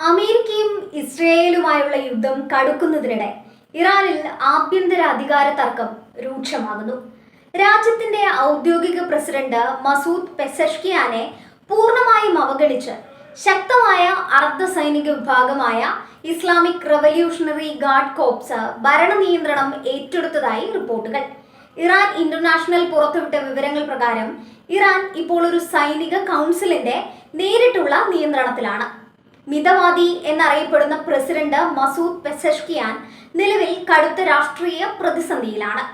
അമേരിക്കയും ഇസ്രയേലുമായുള്ള യുദ്ധം കടുക്കുന്നതിനിടെ ഇറാനിൽ ആഭ്യന്തര അധികാര തർക്കം രൂക്ഷമാകുന്നു. രാജ്യത്തിന്റെ ഔദ്യോഗിക പ്രസിഡന്റ് മസൂദ് പെസഷ്കിയാനെ പൂർണ്ണമായും അവഗണിച്ച് ശക്തമായ അർദ്ധസൈനിക വിഭാഗമായ ഇസ്ലാമിക് റവല്യൂഷണറി ഗാർഡ് കോർപ്സ് ഭരണ നിയന്ത്രണം ഏറ്റെടുത്തതായി റിപ്പോർട്ടുകൾ. ഇറാൻ ഇന്റർനാഷണൽ പുറത്തുവിട്ട വിവരങ്ങൾ പ്രകാരം ഇറാൻ ഇപ്പോൾ ഒരു സൈനിക കൗൺസിലിന്റെ നേരിട്ടുള്ള നിയന്ത്രണത്തിലാണ്. മിതവാദി എന്നറിയപ്പെടുന്ന പ്രസിഡന്റ് മസൂദ് പെസഷ്കിയാൻ നിലവിൽ കടുത്ത രാഷ്ട്രീയ പ്രതിസന്ധിയിലാണ്.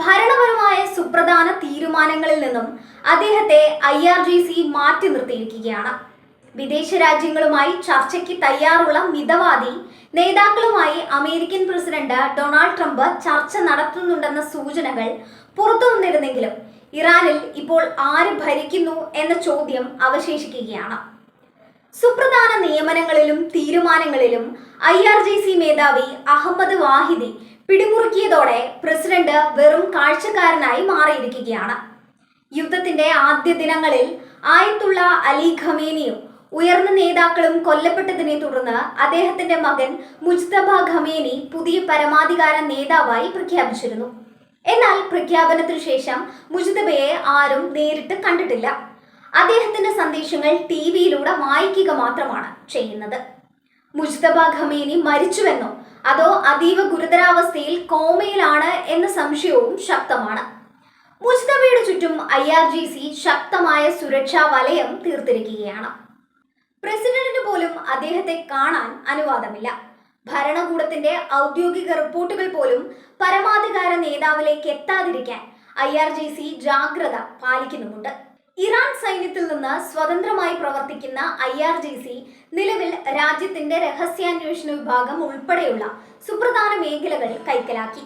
ഭരണപരമായ സുപ്രധാന തീരുമാനങ്ങളിൽ നിന്നും അദ്ദേഹത്തെ IRGC മാറ്റി നിർത്തിയിരിക്കുകയാണ്. വിദേശ രാജ്യങ്ങളുമായി ചർച്ചയ്ക്ക് തയ്യാറുള്ള മിതവാദി നേതാക്കളുമായി അമേരിക്കൻ പ്രസിഡന്റ് ഡൊണാൾഡ് ട്രംപ് ചർച്ച നടത്തുന്നുണ്ടെന്ന സൂചനകൾ പുറത്തു വന്നിരുന്നെങ്കിലും ഇറാനിൽ ഇപ്പോൾ ആര് ഭരിക്കുന്നു എന്ന ചോദ്യം അവശേഷിക്കുകയാണ്. സുപ്രധാന നിയമനങ്ങളിലും തീരുമാനങ്ങളിലും IRGC മേധാവി അഹമ്മദ് വാഹിദി പിടിമുറുക്കിയതോടെ പ്രസിഡന്റ് വെറും കാഴ്ചക്കാരനായി മാറിയിരിക്കുകയാണ്. യുദ്ധത്തിന്റെ ആദ്യ ദിനങ്ങളിൽ ആയത്തുള്ള അലി ഖമേനിയും ഉയർന്ന നേതാക്കളും കൊല്ലപ്പെട്ടതിനെ തുടർന്ന് അദ്ദേഹത്തിന്റെ മകൻ മുജ്തബ ഖമേനി പുതിയ പരമാധികാര നേതാവായി പ്രഖ്യാപിച്ചിരുന്നു. എന്നാൽ പ്രഖ്യാപനത്തിനു ശേഷം മുജ്തബയെ ആരും നേരിട്ട് കണ്ടിട്ടില്ല. അദ്ദേഹത്തിന്റെ സന്ദേശങ്ങൾ TV-യിലൂടെ വായിക്കുക മാത്രമാണ് ചെയ്യുന്നത്. മുജ്തബ ഖമേനി മരിച്ചുവെന്നോ അതോ അതീവ ഗുരുതരാവസ്ഥയിൽ കോമയിലാണ് എന്ന സംശയവും ശക്തമാണ്. മുജ്തബയുടെ ചുറ്റും IRGC ശക്തമായ സുരക്ഷാ വലയം തീർത്തിരിക്കുകയാണ്. പ്രസിഡന്റിന് പോലും അദ്ദേഹത്തെ കാണാൻ അനുവാദമില്ല. ഭരണകൂടത്തിന്റെ ഔദ്യോഗിക റിപ്പോർട്ടുകൾ പോലും പരമാധികാര നേതാവിലേക്ക് എത്താതിരിക്കാൻ IRGC ജാഗ്രത പാലിക്കുന്നുമുണ്ട്. ഇറാൻ സൈന്യത്തിൽ നിന്ന് സ്വതന്ത്രമായി പ്രവർത്തിക്കുന്ന IRGC നിലവിൽ രാജ്യത്തിന്റെ രഹസ്യാന്വേഷണ വിഭാഗം ഉൾപ്പെടെയുള്ള സുപ്രധാന മേഖലകൾ കൈക്കലാക്കി.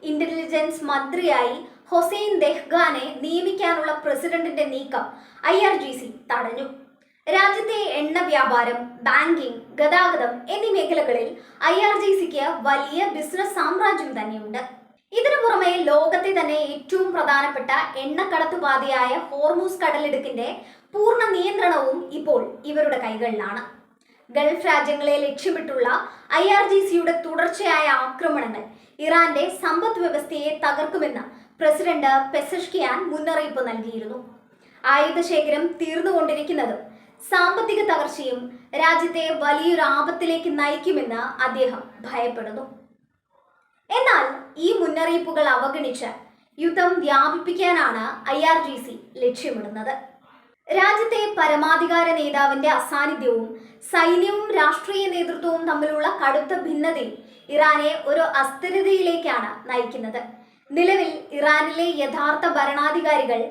ഇന്റലിജൻസ് മന്ത്രിയായി ഹൊസൈൻ ദെഹ്ഗാനെ നിയമിക്കാനുള്ള പ്രസിഡന്റിന്റെ നീക്കം IRGC തടഞ്ഞു. രാജ്യത്തെ എണ്ണ വ്യാപാരം, ബാങ്കിംഗ്, ഗതാഗതം എന്നീ മേഖലകളിൽ IRGCക്ക് വലിയ ബിസിനസ് സാമ്രാജ്യം തന്നെയുണ്ട്. ഇതിനു പുറമെ ലോകത്തെ തന്നെ ഏറ്റവും പ്രധാനപ്പെട്ട എണ്ണക്കടത്തുപാതയായ ഹോർമൂസ് കടലിടുക്കിന്റെ പൂർണ്ണ നിയന്ത്രണവും ഇപ്പോൾ ഇവരുടെ കൈകളിലാണ്. ഗൾഫ് രാജ്യങ്ങളെ ലക്ഷ്യമിട്ടുള്ള IRGCയുടെ തുടർച്ചയായ ആക്രമണങ്ങൾ ഇറാന്റെ സമ്പദ് വ്യവസ്ഥയെ തകർക്കുമെന്ന് പ്രസിഡന്റ് പെസഷ്കിയാൻ മുന്നറിയിപ്പ് നൽകിയിരുന്നു. ആയുധശേഖരം തീർന്നുകൊണ്ടിരിക്കുന്നതും സാമ്പത്തിക തകർച്ചയും രാജ്യത്തെ വലിയൊരു ആപത്തിലേക്ക് നയിക്കുമെന്ന് അദ്ദേഹം ഭയപ്പെടുന്നു. എന്നാൽ ഈ മുന്നറിയിപ്പുകൾ അവഗണിച്ച് യുദ്ധം വ്യാപിപ്പിക്കാനാണ് IRGC ലക്ഷ്യമിടുന്നത്. രാജ്യത്തെ പരമാധികാര നേതാവിന്റെ അസാന്നിധ്യവും സൈന്യവും രാഷ്ട്രീയ നേതൃത്വവും തമ്മിലുള്ള കടുത്ത ഭിന്നതയും ഇറാനെ ഒരു അസ്ഥിരതയിലേക്കാണ് നയിക്കുന്നത്. നിലവിൽ ഇറാനിലെ യഥാർത്ഥ ഭരണാധികാരികൾ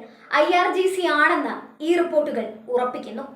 IRGC ആണെന്ന് ഈ റിപ്പോർട്ടുകൾ ഉറപ്പിക്കുന്നു.